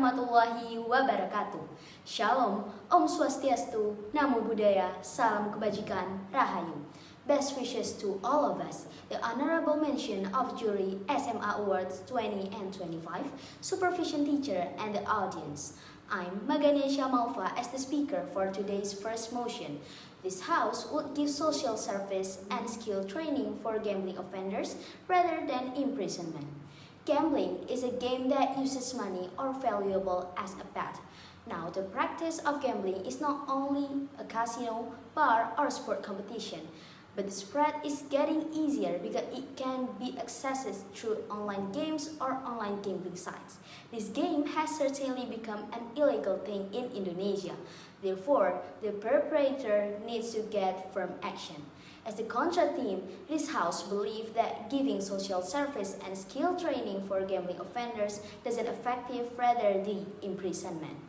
warahmatullahi wabarakatuh. Shalom, Om Swastiastu, Namo Buddhaya, Salam Kebajikan, Rahayu. Best wishes to all of us. The honorable mention of jury SMA Awards 20 and 25, supervision teacher, and the audience. I'm Maganesha Malva as the speaker for today's first motion. This house would give social service and skill training for gambling offenders rather than imprisonment. Gambling is a game that uses money or valuable as a bet. Now, the practice of gambling is not only a casino, bar, or sport competition, but the spread is getting easier because it can be accessed through online games or online gambling sites. This game has certainly become an illegal thing in Indonesia. Therefore, the perpetrator needs to get firm action. As the Contra team, this house believes that giving social service and skill training for gambling offenders doesn't effective rather the imprisonment.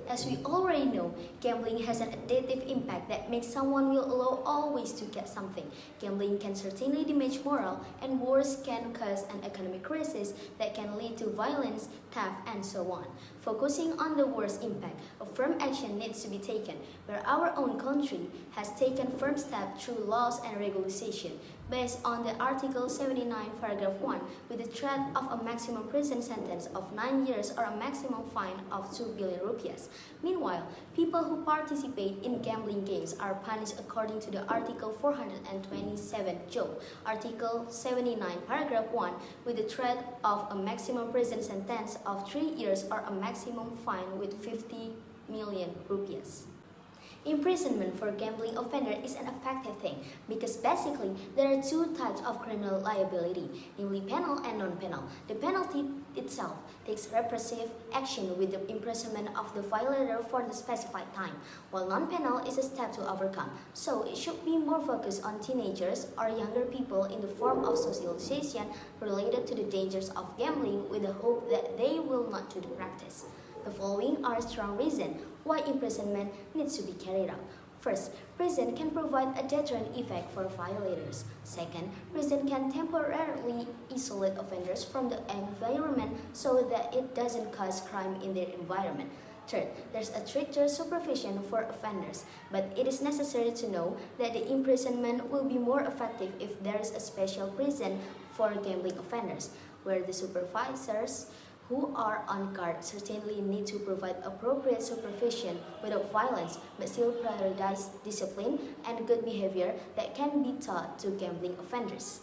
As we already know, gambling has an addictive impact that makes someone will allow always to get something. Gambling can certainly damage morale, and worse, can cause an economic crisis that can lead to violence, theft, and so on. Focusing on the worst impact, a firm action needs to be taken, where our own country has taken firm steps through laws and regulation based on the Article 79, Paragraph 1, with the threat of a maximum prison sentence of 9 years or a maximum fine of 2 billion rupiahs. Meanwhile, people who participate in gambling games are punished according to the Article 427 Jo, Article 79, Paragraph 1, with the threat of a maximum prison sentence of 3 years or a maximum fine with 50 million rupiahs. Imprisonment for gambling offender is an effective thing because basically there are two types of criminal liability, namely penal and non-penal. The penalty itself takes repressive action with the imprisonment of the violator for the specified time, while non-penal is a step to overcome. So it should be more focused on teenagers or younger people in the form of socialization related to the dangers of gambling with the hope that they will not do the practice. The following are strong reasons why imprisonment needs to be carried out. First, prison can provide a deterrent effect for violators. Second, prison can temporarily isolate offenders from the environment so that it doesn't cause crime in their environment. Third, there's a stricter supervision for offenders, but it is necessary to know that the imprisonment will be more effective if there is a special prison for gambling offenders, where the supervisors who are on guard certainly need to provide appropriate supervision without violence, but still prioritize discipline and good behavior that can be taught to gambling offenders.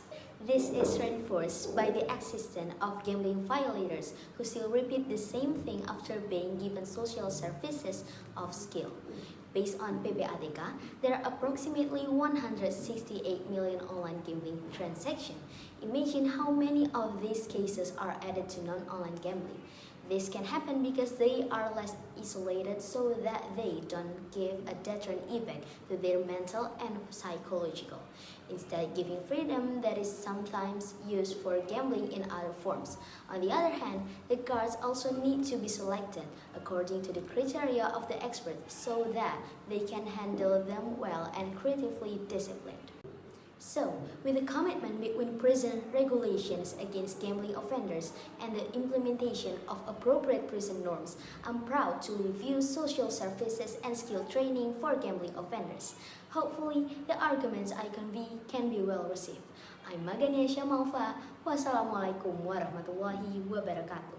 This is reinforced by the existence of gambling violators who still repeat the same thing after being given social services of skill. Based on PPATK, there are approximately 168 million online gambling transactions. Imagine how many of these cases are added to non-online gambling. This can happen because they are less isolated so that they don't give a deterrent effect to their mental and psychological, instead giving freedom that is sometimes used for gambling in other forms. On the other hand, the guards also need to be selected according to the criteria of the experts so that they can handle them well and creatively disciplined. So, with the commitment between prison regulations against gambling offenders and the implementation of appropriate prison norms, I'm proud to review social services and skill training for gambling offenders. Hopefully, the arguments I convey can be well received. I'm Maganesha Malva. Wassalamualaikum warahmatullahi wabarakatuh.